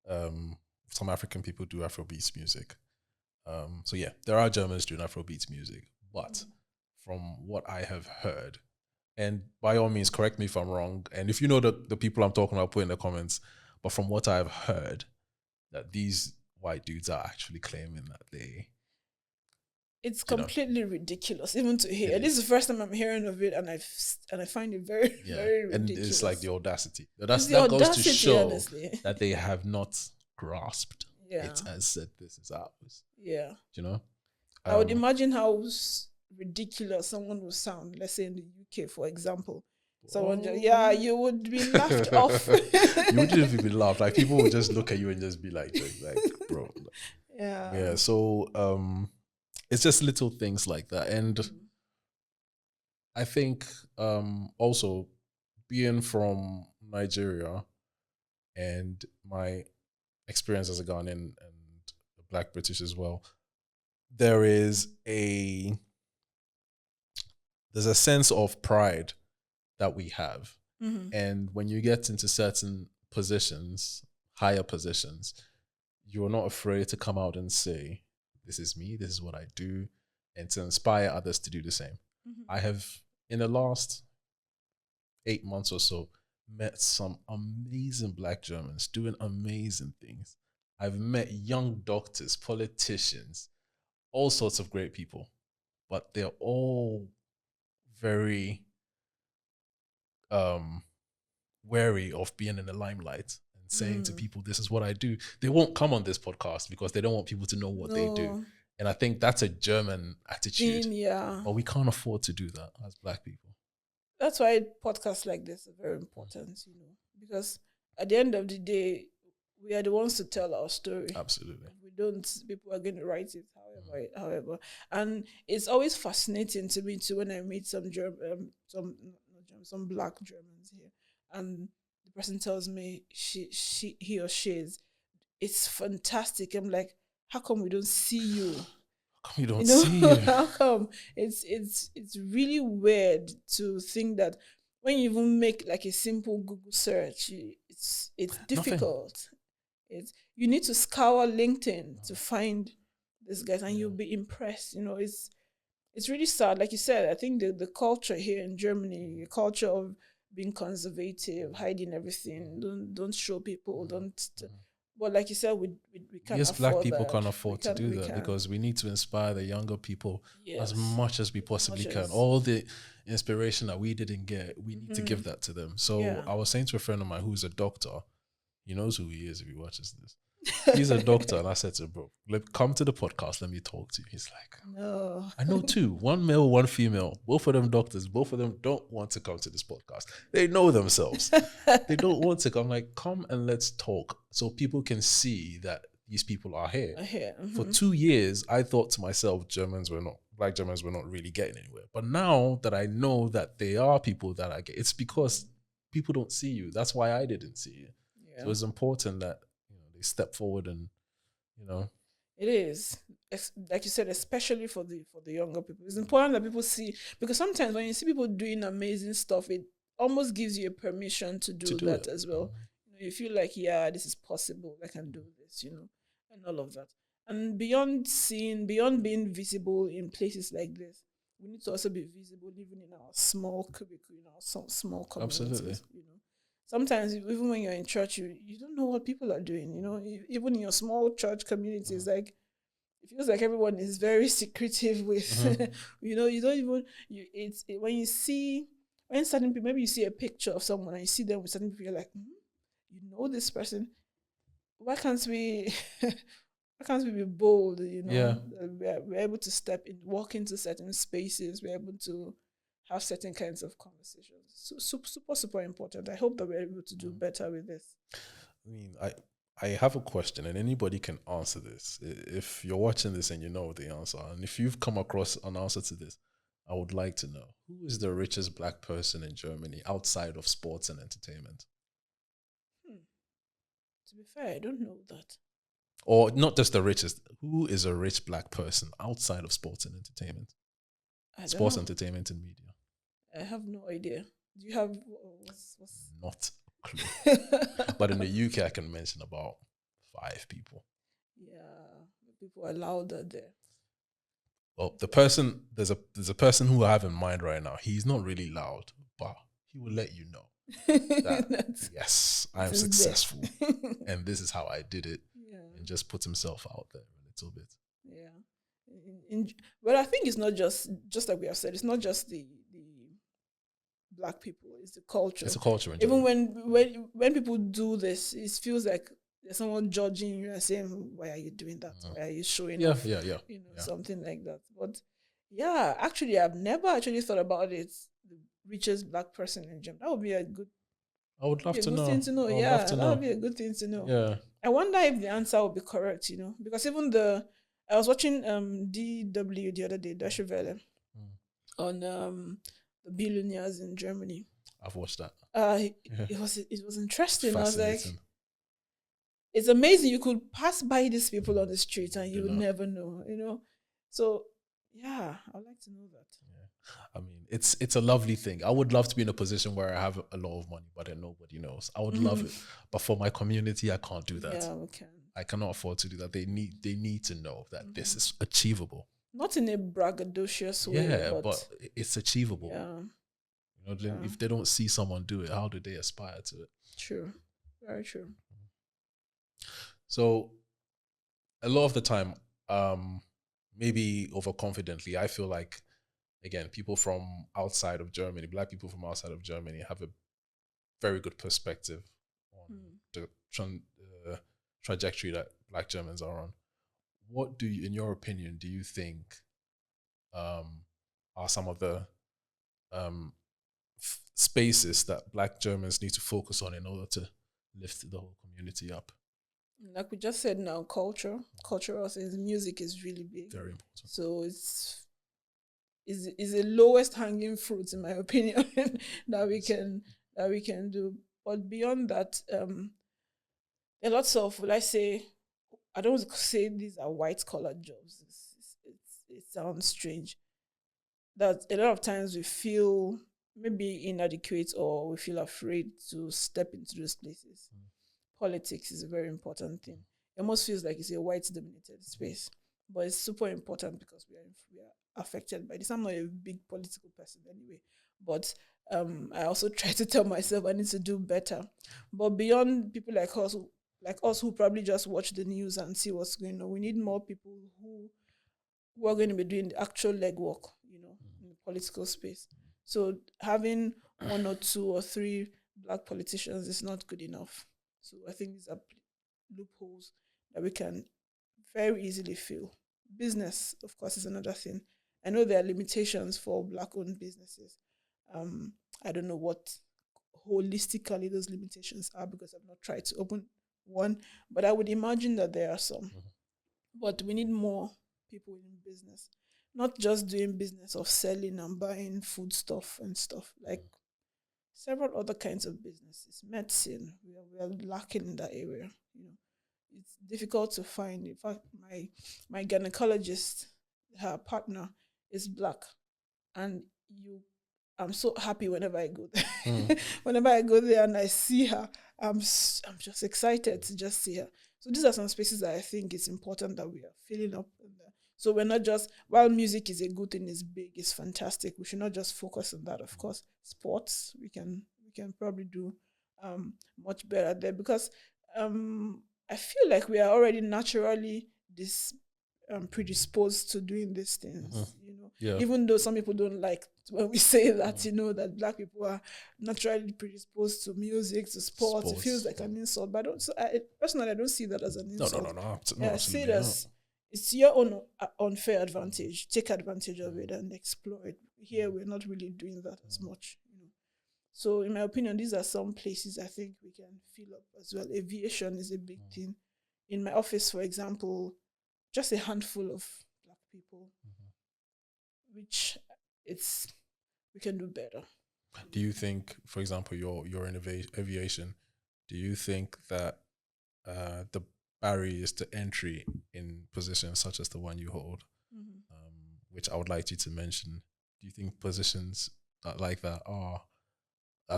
some African people do Afrobeats music. So yeah, there are Germans doing Afrobeats music, but from what I have heard, and by all means, correct me if I'm wrong, and if you know the people I'm talking about, put in the comments, but from what I've heard, that these white dudes are actually claiming that it's completely ridiculous, even to hear. This is the first time I'm hearing of it, and I find it very, very ridiculous. And it's like the audacity. That goes to show honestly, that they have not grasped it as said, this is ours. Yeah. I would imagine how ridiculous someone would sound, let's say in the UK, for example. Someone you would be laughed off. You wouldn't even be laughed. Like, people would just look at you and just be like bro. Yeah. So it's just little things like that. And I think also being from Nigeria and my experience as a Ghanaian and a Black British as well, there's a sense of pride that we have. And when you get into certain positions, higher positions, you're not afraid to come out and say, this is me, this is what I do, and to inspire others to do the same. I have, in the last 8 months or so, met some amazing Black Germans doing amazing things. I've met young doctors, politicians, all sorts of great people, but they're all very wary of being in the limelight and saying to people, this is what I do. They won't come on this podcast because they don't want people to know what they do. And I think that's a German attitude. But we can't afford to do that as Black people. That's why podcasts like this are very important, because at the end of the day, we are the ones to tell our story. Absolutely. If we don't, people are going to write it however. And it's always fascinating to me too when I meet some Black Germans here, and the person tells me he or she is, it's fantastic. I'm like, how come we don't see you? How come we don't see you? How come? It's really weird to think that when you even make like a simple Google search, it's difficult. You need to scour LinkedIn to find these guys, and you'll be impressed. It's really sad. Like you said, I think the culture here in Germany, the culture of being conservative, hiding everything, don't show people, but like you said, we can't afford Black people that. Can't afford to do that because we need to inspire the younger people as much as we possibly can. All the inspiration that we didn't get, we need to give that to them. So I was saying to a friend of mine who's a doctor, He knows who he is if he watches this. He's a doctor, and I said to him, bro, come to the podcast, let me talk to you. He's like, No. I know two, one male, one female, both of them doctors, both of them don't want to come to this podcast. They know themselves. They don't want to come. I'm like, come and let's talk so people can see that these people are here. For 2 years, I thought to myself, Black Germans were not really getting anywhere. But now that I know that they are people that I get, it's because people don't see you. That's why I didn't see you. Yeah. So it's important that they step forward and, It is, like you said, especially for the younger people. It's important that people see, because sometimes when you see people doing amazing stuff, it almost gives you a permission to do that as well. You feel like, yeah, this is possible. I can do this, and all of that. And beyond being visible in places like this, we need to also be visible even in our small cubicle, in our small communities. Absolutely. Sometimes even when you're in church, you don't know what people are doing. Even in your small church communities, like it feels like everyone is very secretive with. You don't even when certain people, maybe you see a picture of someone and you see them with certain people, you're like, you know this person. Why can't we? Why can't we be bold? Yeah. We're able to walk into certain spaces. We're able to have certain kinds of conversations. So super, super important. I hope that we're able to do better with this. I mean, I have a question, and anybody can answer this. If you're watching this and you know the answer, and if you've come across an answer to this, I would like to know, who is the richest Black person in Germany outside of sports and entertainment? To be fair, I don't know that. Or not just the richest. Who is a rich Black person outside of sports and entertainment? Sports, entertainment, and media. I have no idea. Do you have what's Not a clue. But in the UK, I can mention about 5 people. Yeah, people are louder there. Well, there's a person who I have in mind right now. He's not really loud, but he will let you know that yes, I'm successful, and this is how I did it. Yeah. And just put himself out there a little bit. Yeah. But I think it's not just like we have said. It's not just the Black people. It's the culture. It's a culture. Even when people do this, it feels like there's someone judging you and saying, "Why are you doing that? Why are you showing off?" Yeah. Something like that. But yeah, actually, I've never actually thought about it. The richest Black person in Germany. That would be a good. I would love to know. Thing to know. Yeah, that would be a good thing to know. Yeah. I wonder if the answer will be correct. Because even I was watching DW the other day, Deutsche Welle, on the billionaires in Germany. I've watched that. It was interesting. I was like, it's amazing. You could pass by these people on the street and you would never know. So yeah, I'd like to know that. I mean, it's a lovely thing. I would love to be in a position where I have a lot of money, but then nobody knows. I would love it, but for my community, I can't do that. Yeah, we can. I cannot afford to do that. They need to know that this is achievable. Not in a braggadocious way. Yeah, but it's achievable. Yeah. If they don't see someone do it, how do they aspire to it? True. Very true. So, a lot of the time, maybe overconfidently, I feel like, again, people from outside of Germany, Black people from outside of Germany, have a very good perspective on the trajectory that Black Germans are on. What do you, in your opinion, do you think are some of the spaces that Black Germans need to focus on in order to lift the whole community up? Like we just said now, cultural things, music is really big. Very important. So it's the lowest hanging fruit, in my opinion, that we can do. But beyond that, there are lots of, let's say, I don't want to say these are white collar jobs. It sounds strange. That a lot of times we feel maybe inadequate or we feel afraid to step into those places. Politics is a very important thing. It almost feels like it's a white dominated space, but it's super important because we are affected by this. I'm not a big political person anyway, but I also try to tell myself I need to do better. But beyond people like us who probably just watch the news and see what's going on, we need more people who are going to be doing the actual legwork, in the political space. So having 1 or 2 or 3 Black politicians is not good enough. So I think these are loopholes that we can very easily fill. Business, of course, is another thing. I know there are limitations for Black-owned businesses. Um, I don't know what holistically those limitations are because I've not tried to open one, but I would imagine that there are some. But we need more people in business, not just doing business of selling and buying food stuff and stuff, like several other kinds of businesses. Medicine, we are lacking in that area. It's difficult to find. In fact, my gynecologist, her partner is Black, and I'm so happy whenever I go there. Whenever I go there and I see her, I'm just excited to just see her. So these are some spaces that I think it's important that we are filling up in there. So we're not just, while music is a good thing, it's big, it's fantastic, we should not just focus on that. Of course, sports, we can probably do much better there because I feel like we are already naturally predisposed to doing these things, Yeah. even though some people don't like when we say that, that Black people are naturally predisposed to music, to sports. It feels like an insult, but personally, I don't see that as an insult. No. I see it as it's your own unfair advantage. Take advantage of it and explore it. Here, we're not really doing that as much. So, in my opinion, these are some places I think we can fill up as well. Aviation is a big thing. In my office, for example, just a handful of Black people, which we can do better. Do you think, for example, you're in aviation, do you think that the barriers to entry in positions such as the one you hold, which I would like you to mention, do you think positions like that are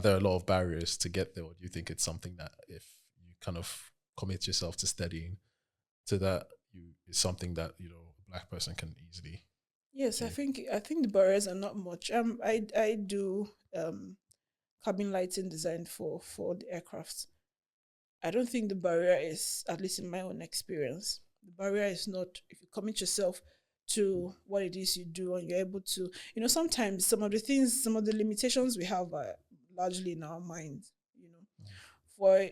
there a lot of barriers to get there, or do you think it's something that if you kind of commit yourself to studying to that, it's something that a Black person can easily? Yes, I think the barriers are not much. I do cabin lighting design for the aircrafts. I don't think the barrier is, at least in my own experience, the barrier is not if you commit yourself to what it is you do and you're able to, sometimes some of the limitations we have are largely in our minds. For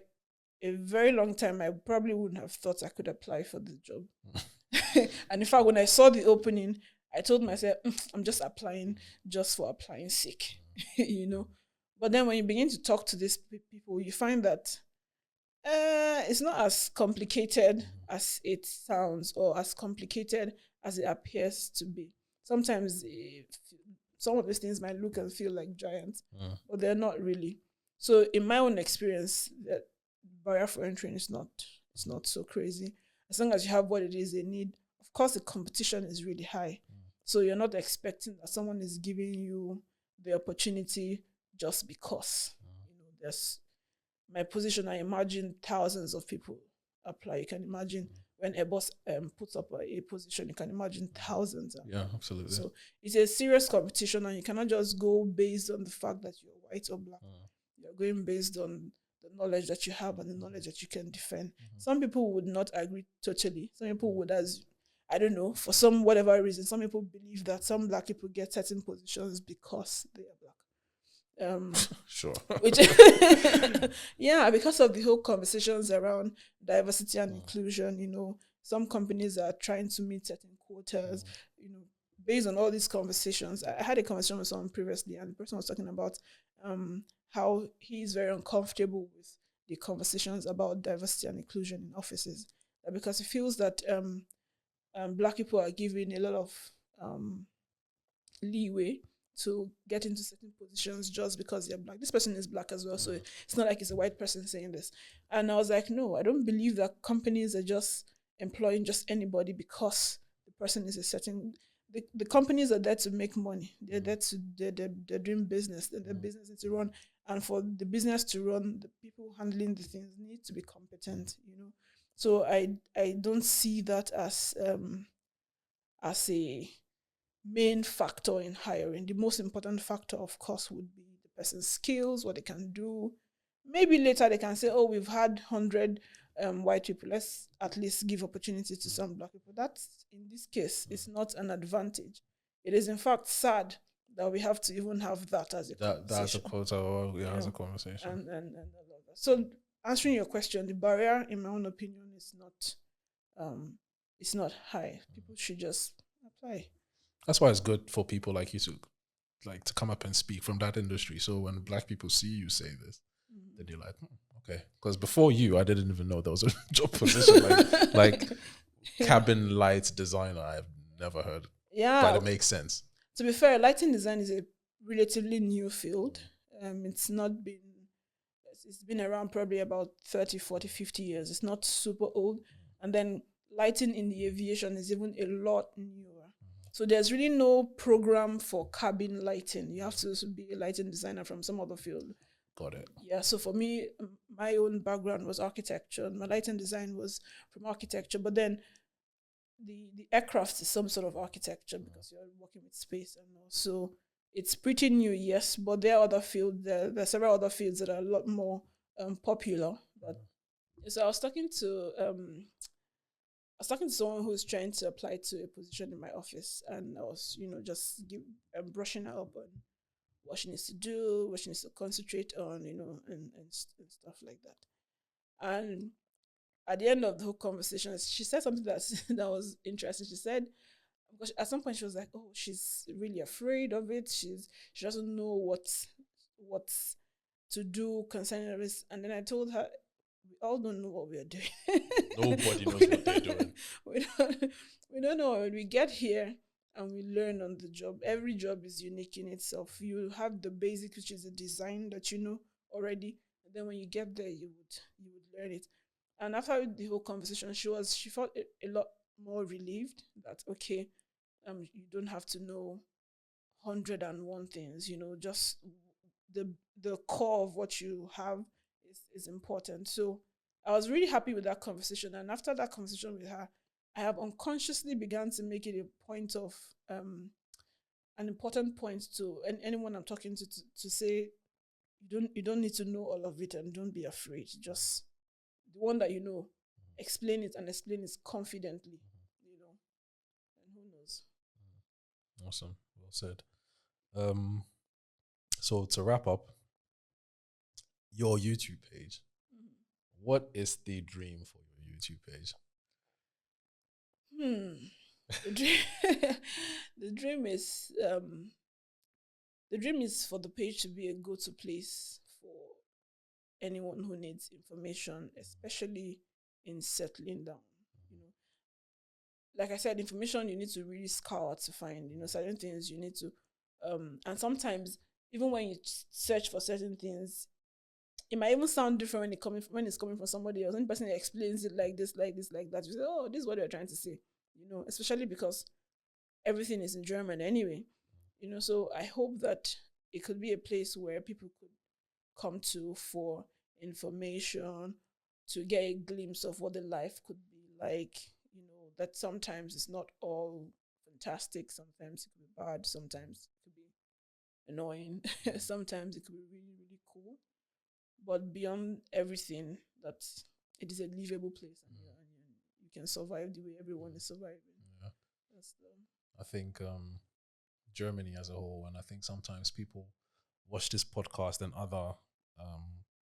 a very long time, I probably wouldn't have thought I could apply for the job. And in fact, when I saw the opening, I told myself, I'm just applying just for applying sake, But then when you begin to talk to these people, you find that it's not as complicated as it sounds or as complicated as it appears to be. Sometimes some of these things might look and feel like giants, but they're not really. So in my own experience, the barrier for entry is not so crazy. As long as you have what it is they need. Of course, the competition is really high. So you're not expecting that someone is giving you the opportunity just because. There's my position. I imagine thousands of people apply. You can imagine when Airbus puts up a position, you can imagine thousands. Yeah, absolutely. So it's a serious competition, and you cannot just go based on the fact that you're white or Black. You're going based on the knowledge that you have and the knowledge that you can defend. Some people would not agree totally. Some people would, I don't know, for some whatever reason, some people believe that some Black people get certain positions because they are Black. Sure. Which yeah, because of the whole conversations around diversity and inclusion, some companies are trying to meet certain quotas, based on all these conversations. I had a conversation with someone previously, and the person was talking about how he's very uncomfortable with the conversations about diversity and inclusion in offices, because he feels that Black people are given a lot of leeway to get into certain positions just because they're Black. This person is Black as well, so it's not like it's a white person saying this. And I was like, no, I don't believe that companies are just employing just anybody because the person is a certain. The companies are there to make money. They're there to they're doing business. Their business is to run, and for the business to run, the people handling the things need to be competent. So I don't see that as a main factor in hiring. The most important factor, of course, would be the person's skills, what they can do. Maybe later they can say, oh, we've had 100 white people. Let's at least give opportunity to some Black people. That's, in this case, it's not an advantage. It is, in fact, sad that we have to even have that as a conversation. That's a quota, as a conversation. And all of that. So answering your question, the barrier, in my own opinion, is not high. People should just apply. That's why it's good for people like you to come up and speak from that industry. So when Black people see you say this, then you're like, okay. Because before you, I didn't even know there was a job position like cabin light designer. I've never heard. Yeah, but it makes sense. To be fair, lighting design is a relatively new field. It's been around probably about 30, 40, 50 years. It's not super old. And then lighting in the aviation is even a lot newer. So there's really no program for cabin lighting. You have to be a lighting designer from some other field. Got it. Yeah, so for me, my own background was architecture. My lighting design was from architecture. But then the aircraft is some sort of architecture because you're working with space and all. So it's pretty new, yes, but there are other fields. There are several other fields that are a lot more popular. But so I was talking to someone who's trying to apply to a position in my office, and I was, just brushing her up on what she needs to do, what she needs to concentrate on, and stuff like that. And at the end of the whole conversation, she said something that was interesting. She said, because at some point she was like, "Oh, she's really afraid of it. She doesn't know what to do concerning this." And then I told her, "We all don't know what we are doing. Nobody knows what they're doing. We don't know. When we get here and we learn on the job, every job is unique in itself. You have the basic, which is the design that you know already, and then when you get there, you would learn it." And after the whole conversation, she felt a lot more relieved that, okay, you don't have to know 101 things, just the core of what you have is important. So I was really happy with that conversation. And after that conversation with her, I have unconsciously begun to make it a point of an important point to anyone I'm talking to say, you don't need to know all of it and don't be afraid. Just the one that explain it confidently, and who knows. Awesome. Well said. So to wrap up, your YouTube page, what is the dream for your YouTube page? The dream is for the page to be a go-to place for anyone who needs information, especially in settling down. Like I said, information you need to really scour to find. Certain things you need to, and sometimes even when you search for certain things, it might even sound different when it's coming from somebody else. When the person explains it like this, like that, you say, "Oh, this is what they're trying to say." Especially because everything is in German anyway. So I hope that it could be a place where people could come to for information, to get a glimpse of what the life could be like. That sometimes it's not all fantastic. Sometimes it could be bad. Sometimes it could be annoying. Sometimes it could be really, really cool. But beyond everything, that it is a livable place, and you can survive the way everyone is surviving. Yeah. I think Germany as a whole, and I think sometimes people watch this podcast and other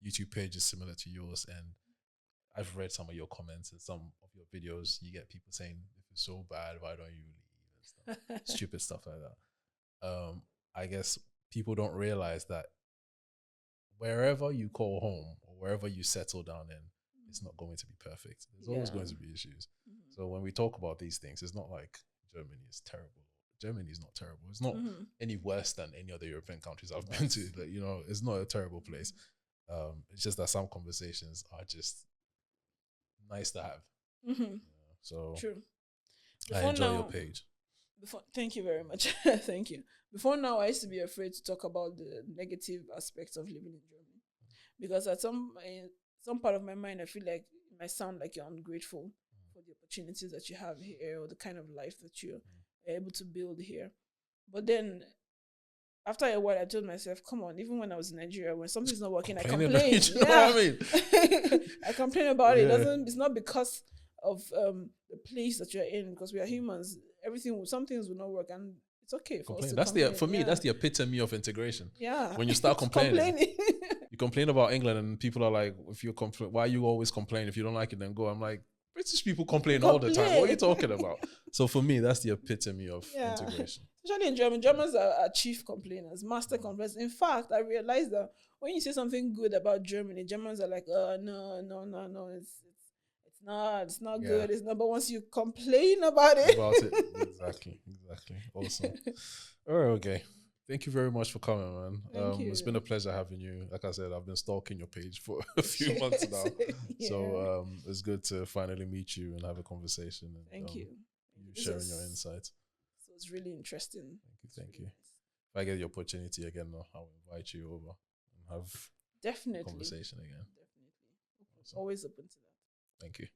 YouTube pages similar to yours, and I've read some of your comments and some of your videos. You get people saying, "If it's so bad, why don't you leave?" and stuff, stupid stuff like that. I guess people don't realize that wherever you call home or wherever you settle down in, it's not going to be perfect. There's always going to be issues. So when we talk about these things, it's not like Germany is terrible. Germany is not terrible. It's not any worse than any other European countries I've been to. It's not a terrible place. It's just that some conversations are just nice to have. So true. I enjoy your page. Thank you very much. Thank you. Before now, I used to be afraid to talk about the negative aspects of living in Germany, because at some part of my mind, I feel like it might sound like you're ungrateful for the opportunities that you have here or the kind of life that you're able to build here. But then after a while, I told myself, come on, even when I was in Nigeria, when something's not working, I complain. You know what I mean? I complain about it. It's not because of the place that you're in, because we are humans. Some things will not work, and it's okay for us to complain. That's the epitome of integration. Yeah. When you start complaining. You complain about England, and people are like, "If you complain, why you always complain? If you don't like it, then go." I'm like, British people complain all the time. What are you talking about? So for me, that's the epitome of integration. Especially in German. Germans are chief complainers, master complainers. In fact, I realized that when you say something good about Germany, Germans are like, no, it's not good. It's not. But once you complain about it, exactly. Awesome. All right, okay. Thank you very much for coming, man. Thank you. It's been a pleasure having you. Like I said, I've been stalking your page for a few months now. So it's good to finally meet you and have a conversation. And, Thank you. You sharing your insights. So it's really interesting. Thank you. If I get the opportunity again, I'll invite you over and have definitely a conversation again. Definitely. Awesome. Always open to that. Thank you.